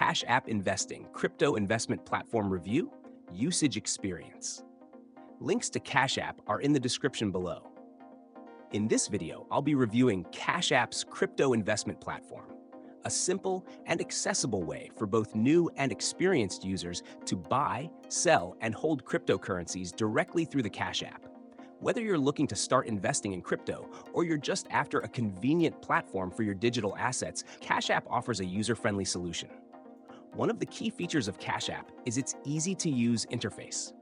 Cash App Investing Crypto Investment Platform Review Usage Experience. Links to Cash App are in the description below. In this video, I'll be reviewing Cash App's crypto investment platform, a simple and accessible way for both new and experienced users to buy, sell, and hold cryptocurrencies directly through the Cash App. Whether you're looking to start investing in crypto or you're just after a convenient platform for your digital assets, Cash App offers a user-friendly solution. One of the key features of Cash App is its easy-to-use interface.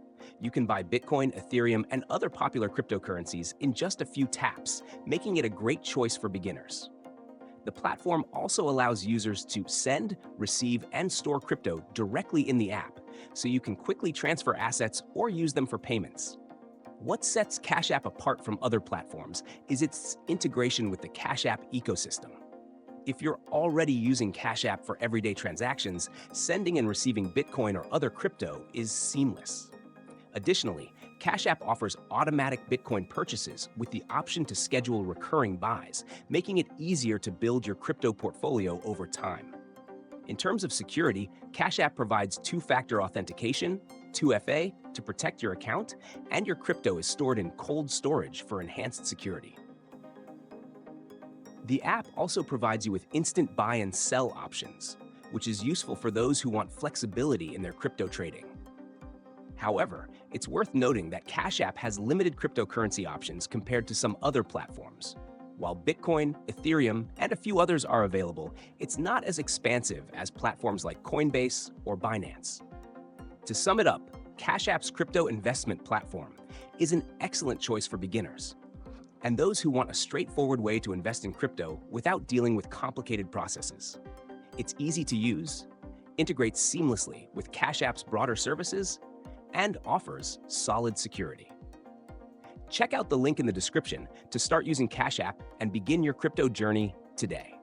You can buy Bitcoin, Ethereum, and other popular cryptocurrencies in just a few taps, making it a great choice for beginners. The platform also allows users to send, receive, and store crypto directly in the app, so you can quickly transfer assets or use them for payments. What sets Cash App apart from other platforms is its integration with the Cash App ecosystem. If you're already using Cash App for everyday transactions, sending and receiving Bitcoin or other crypto is seamless. Additionally, Cash App offers automatic Bitcoin purchases with the option to schedule recurring buys, making it easier to build your crypto portfolio over time. In terms of security, Cash App provides two-factor authentication, 2FA, to protect your account, and your crypto is stored in cold storage for enhanced security. The app also provides you with instant buy and sell options, which is useful for those who want flexibility in their crypto trading. However, it's worth noting that Cash App has limited cryptocurrency options compared to some other platforms. While Bitcoin, Ethereum, and a few others are available, it's not as expansive as platforms like Coinbase or Binance. To sum it up, Cash App's crypto investment platform is an excellent choice for beginners and those who want a straightforward way to invest in crypto without dealing with complicated processes. It's easy to use, integrates seamlessly with Cash App's broader services, and offers solid security. Check out the link in the description to start using Cash App and begin your crypto journey today.